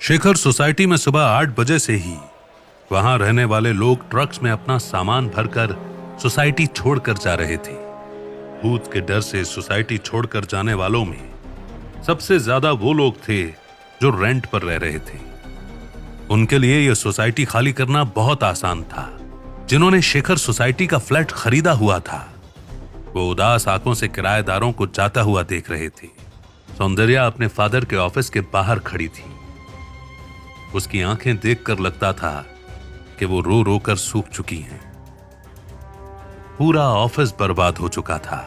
Shekhar society में सुबह 8 बजे से ही वहां रहने वाले लोग ट्रक्स में अपना सामान भरकर सोसाइटी छोड़कर जा रहे थे। भूत के डर से सोसाइटी छोड़कर जाने वालों में सबसे ज्यादा वो लोग थे जो रेंट पर रह रहे थे। उनके लिए यह सोसाइटी खाली करना बहुत आसान था। जिन्होंने शेखर सोसाइटी का फ्लैट खरीदा हुआ था वो उदास आंखों से किराएदारों को जाता हुआ देख रहे थे। सौंदर्या अपने फादर के ऑफिस के बाहर खड़ी थी। उसकी आंखें देखकर लगता था कि वो रो रो कर सूख चुकी हैं। पूरा ऑफिस बर्बाद हो चुका था।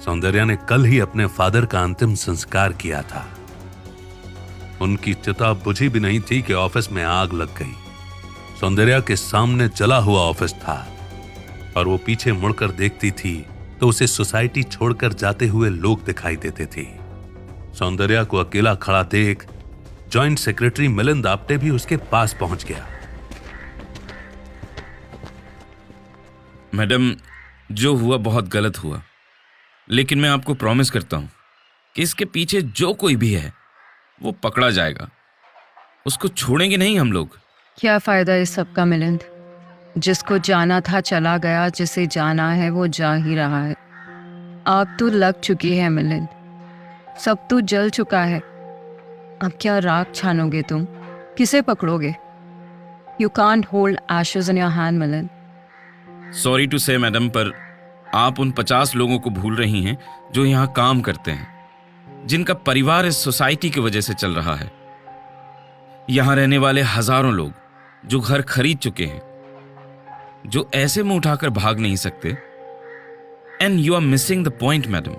सौंदर्या ने कल ही अपने फादर का अंतिम संस्कार किया था। उनकी चिता बुझी भी नहीं थी कि ऑफिस में आग लग गई। सौंदर्या के सामने जला हुआ ऑफिस था और वो पीछे मुड़कर देखती थी तो उसे सोसाइटी छोड़कर जाते हुए लोग दिखाई देते थे। सौंदर्या को अकेला खड़ा देख जॉइंट सेक्रेटरी मिलिंद आप्टे भी उसके पास पहुंच गया। मैडम, जो हुआ बहुत गलत हुआ, लेकिन मैं आपको प्रॉमिस करता हूं कि इसके पीछे जो कोई भी है वो पकड़ा जाएगा। उसको छोड़ेंगे नहीं हम लोग। क्या फायदा इस सब का मिलिंद? जिसको जाना था चला गया, जिसे जाना है वो जा ही रहा है। आग तो लग चुकी है मिलिंद, सब तो जल चुका है। अब क्या राख छानोगे तुम? किसे पकड़ोगे? You can't hold ashes in your hand Milind. Sorry to say madam, पर आप उन 50 लोगों को भूल रही हैं जो यहाँ काम करते हैं, जिनका परिवार इस सोसाइटी की वजह से चल रहा है। यहाँ रहने वाले हजारों लोग जो घर खरीद चुके हैं, जो ऐसे मुंह उठाकर भाग नहीं सकते। And you are missing the point madam.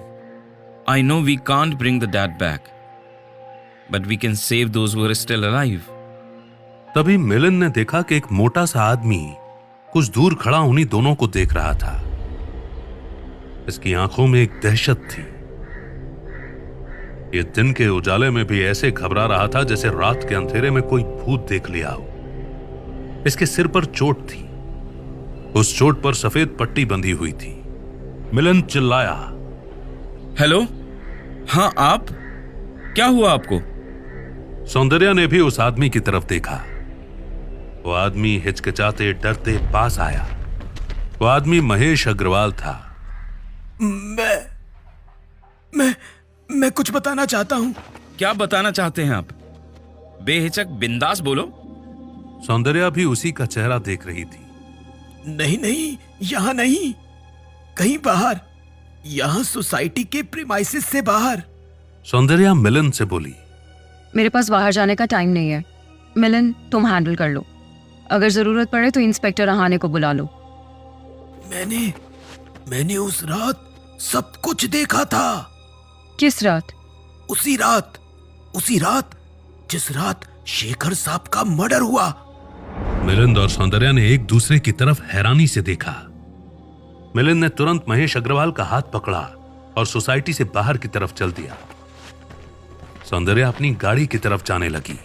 I know we can't bring the dad back, but we can save those who are still alive. तभी मिलिंद ने देखा कि एक मोटा सा आदमी कुछ दूर खड़ा उन्हीं दोनों को देख रहा था। इसकी आंखों में एक दहशत थी। ये दिन के उजाले में भी ऐसे घबरा रहा था जैसे रात के अंधेरे में कोई भूत देख लिया हो। इसके सिर पर चोट थी। उस चोट पर सफेद पट्टी बंधी हुई थी। मिलिंद चिल्लाया, हेलो, हाँ आप? क्या हुआ आपको? सौंदर्या ने भी उस आदमी की तरफ देखा। वो आदमी हिचकिचाते डरते पास आया। वो आदमी महेश अग्रवाल था। मैं कुछ बताना चाहता हूं। क्या बताना चाहते हैं आप? बेहिचक बिंदास बोलो। सौंदर्या भी उसी का चेहरा देख रही थी। नहीं, यहां नहीं, कहीं बाहर, यहां सोसाइटी के प्रीमाइसेस से बाहर। सौंदर्या मिलिंद से बोली, मेरे पास बाहर जाने का टाइम नहीं है। मिलिंद, तुम हैंडल कर लो। अगर जरूरत पड़े तो इंस्पेक्टर रहाणे को बुला लो। मैंने उस रात सब कुछ देखा था। किस रात? उसी रात जिस रात शेखर साहब का मर्डर हुआ। मिलिंद और सौंदर्या ने एक दूसरे की तरफ हैरानी से देखा। मिलिंद ने तुरंत महेश अग्रवाल का हाथ पकड़ा और सोसाइटी से बाहर की तरफ चल दिया। सौंदर्या अपनी गाड़ी की तरफ जाने लगी।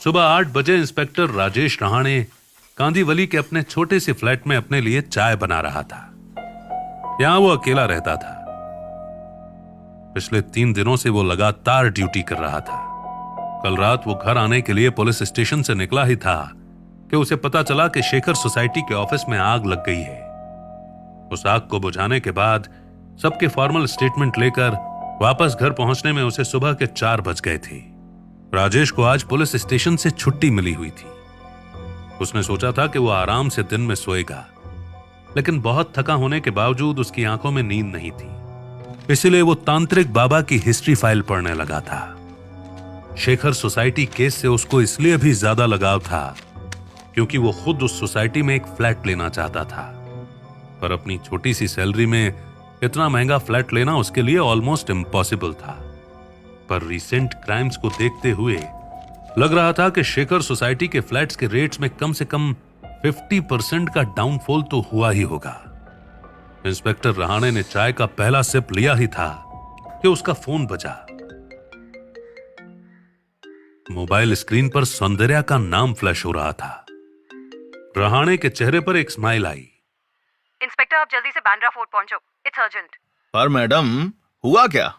सुबह 8 बजे इंस्पेक्टर राजेश रहाणे कांदीवली के अपने छोटे से फ्लैट में अपने लिए चाय बना रहा था। यहां वो अकेला रहता था। पिछले 3 दिनों से वो लगातार ड्यूटी कर रहा था। कल रात वो घर आने के लिए पुलिस स्टेशन से निकला ही था कि उसे पता चला कि शेखर सोसाइटी के ऑफिस में आग लग गई है। उस आग को बुझाने के बाद सबके फॉर्मल स्टेटमेंट लेकर वापस घर पहुंचने में उसे सुबह के 4 बज गए थे। राजेश को आज पुलिस स्टेशन से छुट्टी मिली हुई थी। उसने सोचा था कि वो आराम से दिन में सोएगा, लेकिन बहुत थका होने के बावजूद उसकी आंखों में नींद नहीं थी। इसलिए वो तांत्रिक बाबा की हिस्ट्री फाइल पढ़ने लगा था। शेखर सोसाइटी केस से उसको इसलिए भी ज्यादा लगाव था क्योंकि वो खुद उस सोसाइटी में एक फ्लैट लेना चाहता था, पर अपनी छोटी सी सैलरी में इतना महंगा फ्लैट लेना उसके लिए ऑलमोस्ट इम्पॉसिबल था। पर रिसेंट क्राइम्स को देखते हुए लग रहा था कि शेखर सोसाइटी के फ्लैट्स के रेट्स में कम से कम 50% का डाउनफॉल तो हुआ ही होगा। इंस्पेक्टर रहाणे ने चाय का पहला सिप लिया ही था कि उसका फोन बजा। मोबाइल स्क्रीन पर सौंदर्या का नाम फ्लैश हो रहा था। रहाणे के चेहरे पर एक स्माइल आई। इंस्पेक्टर, आप जल्दी से बांद्रा फोर्ट पहुंचो, इट्स अर्जेंट। पर मैडम, हुआ क्या?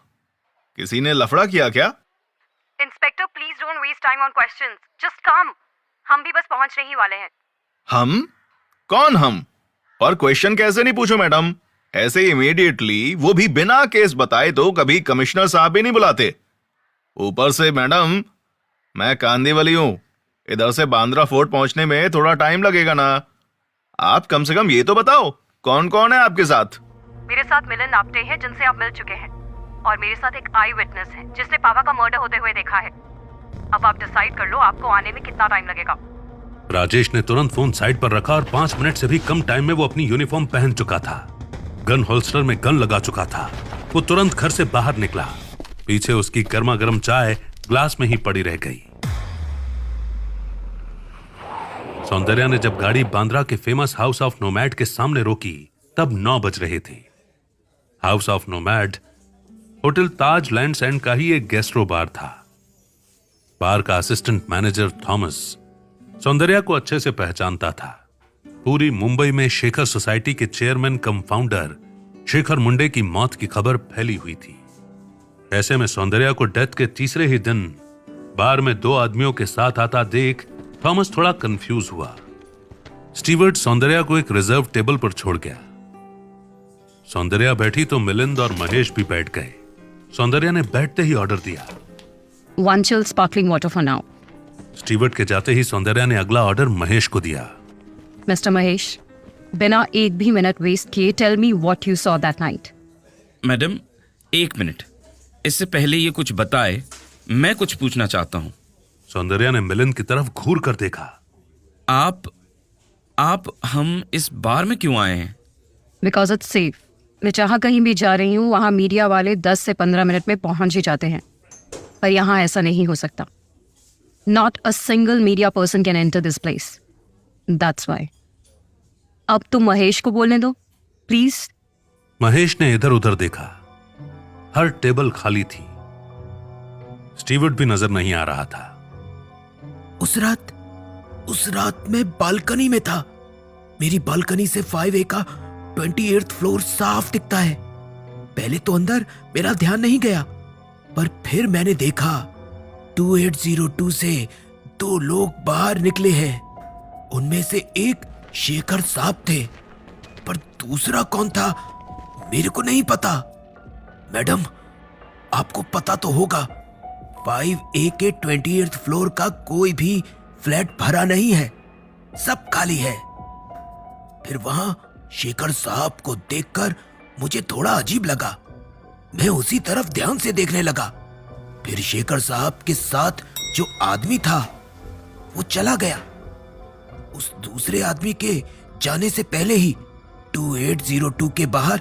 किसी ने लफड़ा किया क्या? Inspector please don't waste time on questions, just come. हम भी बस पहुंचने ही वाले हैं। हम? कौन हम? और क्वेश्चन कैसे नहीं पूछो मैडम? ऐसे इमीडिएटली, वो भी बिना केस बताए तो कभी कमिश्नर साहब भी नहीं बुलाते। ऊपर से मैडम, मैं कांदीवली हूं, इधर से बांद्रा फोर्ट पहुंचने में थोड़ा टाइम लगेगा ना। आप कम से कम ये तो बताओ, कौन कौन है आपके साथ? मेरे साथ मिलिंद आप्टे हैं, जिनसे आप मिल चुके हैं, और मेरे साथ एक आई विटनेस है जिसने पापा का मर्डर होते हुए देखा है। अब आप डिसाइड कर लो आपको आने में कितना टाइम लगेगा। राजेश ने तुरंत फोन साइड पर रखा और 5 मिनट से भी कम टाइम में वो अपनी यूनिफॉर्म पहन चुका था। गन होल्स्टर में गन लगा चुका था। वो तुरंत घर से बाहर निकला। पीछे उसकी गर्मा गर्म चाय ग्लास में ही पड़ी रह गई। सौंदर्या ने जब गाड़ी बांद्रा के फेमस हाउस ऑफ नोमैड के सामने रोकी तब 9 बज रहे थे। House of nomad hotel Taj lands and का ही एक गेस्ट्रो बार था। बार का असिस्टेंट मैनेजर थॉमस सौंदर्या को अच्छे से पहचानता था। पूरी मुंबई में शेखर सोसाइटी के चेयरमैन कम फाउंडर शेखर मुंडे की मौत की खबर फैली हुई थी। ऐसे में सौंदर्या को डेथ के तीसरे ही दिन बार में 2 आदमियों के साथ आता देख थॉमस थोड़ा कंफ्यूज हुआ। स्टीवर्ड सौंदर्या को एक रिजर्व टेबल पर छोड़ गया। सौंदर्या बैठी तो मिलिंद और महेश भी बैठ गए। सौंदर्या ने बैठते ही ऑर्डर दिया, 1 chill sparkling water for now. Steward के जाते ही सौंदर्या ने अगला ऑर्डर महेश को दिया। मिस्टर महेश, बिना एक भी मिनट वेस्ट किए tell me what you saw that night. Madam, 1 minute. इससे पहले ये कुछ बताए, मैं कुछ पूछना चाहता हूं। सौंदर्या ने मिलिंद की तरफ घूर कर देखा। आप हम इस बार में क्यों आए हैं? Because it's safe. मैं जहाँ कहीं भी जा रही हूँ वहाँ मीडिया वाले 10 से 15 मिनट में पहुंच ही जाते हैं, पर यहाँ ऐसा नहीं हो सकता। Not a single media person can enter this place, that's why. अब तुम महेश को बोलने दो प्लीज। महेश ने इधर उधर देखा। हर टेबल खाली थी। स्टीवर्ड भी नजर नहीं आ रहा था। उस रात मैं बालकनी में था। मेरी बालकनी से 5A का 28th फ्लोर साफ दिखता है। पहले तो अंदर मेरा ध्यान नहीं गया, पर फिर मैंने देखा 2802 से 2 लोग बाहर निकले हैं। उनमें से एक शेखर साहब थे, पर दूसरा कौन था मेरे को नहीं पता। मैडम, आपको पता तो होगा 5A के 28th फ्लोर का कोई भी फ्लैट भरा नहीं है, सब खाली है। फिर वहां शेखर साहब को देखकर मुझे थोड़ा अजीब लगा। मैं उसी तरफ ध्यान से देखने लगा। फिर शेखर साहब के साथ जो आदमी था वो चला गया। उस दूसरे आदमी के जाने से पहले ही 2802 के बाहर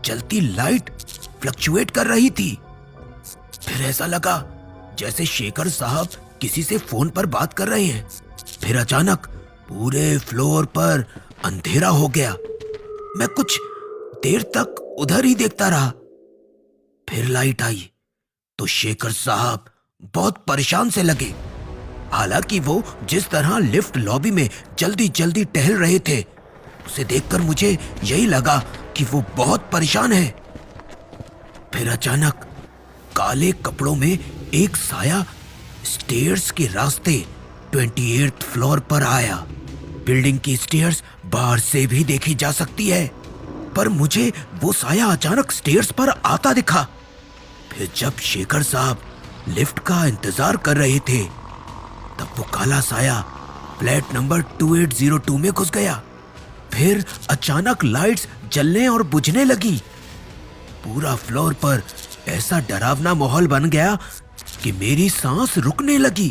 जलती लाइट फ्लक्चुएट कर रही थी। फिर ऐसा लगा जैसे शेखर साहब किसी से फोन पर बात कर रहे हैं। फिर अचानक पूरे फ्लोर पर अंधेरा हो गया। मैं कुछ देर तक उधर ही देखता रहा। फिर लाइट आई तो शेखर साहब बहुत परेशान से लगे। हालांकि वो जिस तरह लिफ्ट लॉबी में जल्दी जल्दी टहल रहे थे, उसे देखकर मुझे यही लगा कि वो बहुत परेशान है। फिर अचानक काले कपड़ों में एक साया स्टेयर्स के रास्ते 28th फ्लोर पर आया। बिल्डिंग की स्टेयर्स बाहर से भी देखी जा सकती है, पर मुझे वो साया अचानक स्टेयर्स पर आता दिखा। फिर जब शेखर साहब लिफ्ट का इंतजार कर रहे थे, तब वो काला साया फ्लैट नंबर 2802 में घुस गया। फिर अचानक लाइट्स जलने और बुझने लगी। पूरा फ्लोर पर ऐसा डरावना माहौल बन गया कि मेरी सांस रुकने लगी।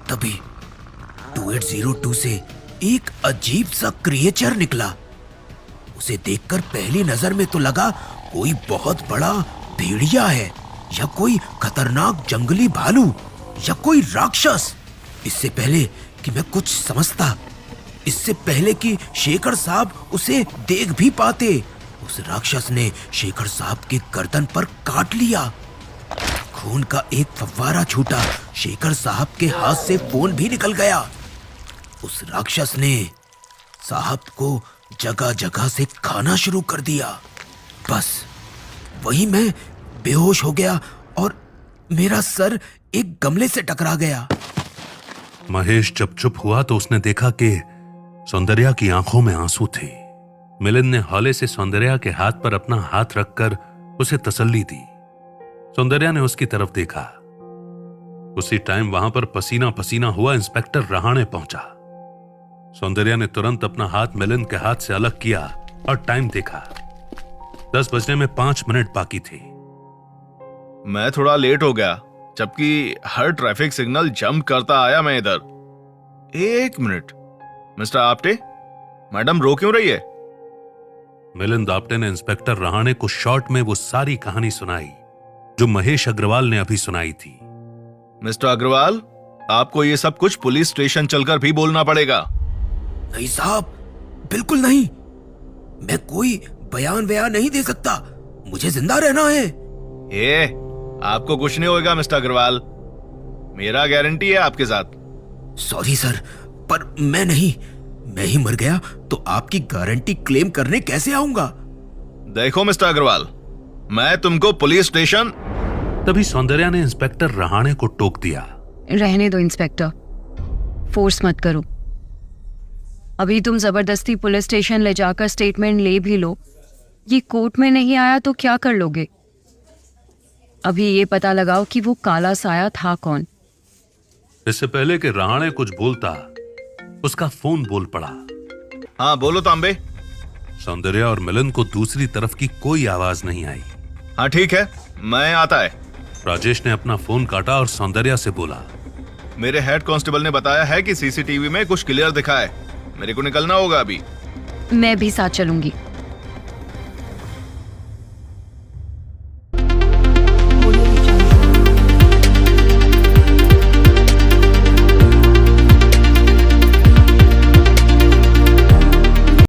तभी 2802 से एक अजीब सा क्रिएचर निकला। उसे देखकर पहली नजर में तो लगा कोई बहुत बड़ा भेड़िया है, या कोई खतरनाक जंगली भालू, या कोई राक्षस। इससे पहले कि मैं कुछ समझता, इससे पहले कि शेखर साहब उसे देख भी पाते, उस राक्षस ने शेखर साहब की गर्दन पर काट लिया। खून का एक फव्वारा छूटा। शेखर साहब के हाथ से फोन भी निकल गया। उस राक्षस ने साहब को जगह जगह से खाना शुरू कर दिया। बस वही मैं बेहोश हो गया और मेरा सर एक गमले से टकरा गया। महेश जब चुप हुआ तो उसने देखा कि सौंदर्या की आंखों में आंसू थे। मिलिंद ने हौले से सौंदर्या के हाथ पर अपना हाथ रखकर उसे तसल्ली दी। सौंदर्या ने उसकी तरफ देखा। उसी टाइम वहां पर पसीना पसीना हुआ इंस्पेक्टर रहाणे पहुंचा। सौंदर्या ने तुरंत अपना हाथ मिलिंद के हाथ से अलग किया और टाइम देखा। 10 बजने में 5 मिनट बाकी थे। मैं थोड़ा लेट हो गया, जबकि हर ट्रैफिक सिग्नल जंप करता आया मैं इधर। 1 मिनट, मिस्टर आप्टे, मैडम रो क्यों रही है? मिलिंद आप्टे ने इंस्पेक्टर रहाणे को शॉर्ट में वो सारी कहानी सुनाई जो महेश अग्रवाल ने अभी सुनाई थी। मिस्टर अग्रवाल, आपको ये सब कुछ पुलिस स्टेशन चलकर भी बोलना पड़ेगा। नहीं साहब, बिल्कुल नहीं। मैं कोई बयान नहीं दे सकता। मुझे जिंदा रहना है। ये आपको कुछ नहीं होगा मिस्टर अग्रवाल, मेरा गारंटी है आपके साथ। सॉरी सर, पर मैं नहीं। मैं ही मर गया तो आपकी गारंटी क्लेम करने कैसे आऊंगा? देखो मिस्टर अग्रवाल, मैं तुमको पुलिस स्टेशन। तभी सौंदर्या ने इंस्पेक्टर रहाणे को टोक दिया। रहने दो इंस्पेक्टर, फोर्स मत करो। अभी तुम जबरदस्ती पुलिस स्टेशन ले जाकर स्टेटमेंट ले भी लो, ये कोर्ट में नहीं आया तो क्या कर लोगे? अभी ये पता लगाओ कि वो काला साया था कौन। इससे पहले कि रहाणे कुछ बोलता, उसका फोन बोल पड़ा। हाँ बोलो तांबे। सौंदर्या और मिलिंद को दूसरी तरफ की कोई आवाज नहीं आई। हाँ ठीक है, मैं आता है। राजेश ने अपना फोन काटा और सौंदर्या से बोला, मेरे हेड कांस्टेबल ने बताया है कि सीसीटीवी में कुछ क्लियर दिखा है। मेरे को निकलना होगा अभी। मैं भी साथ चलूंगी।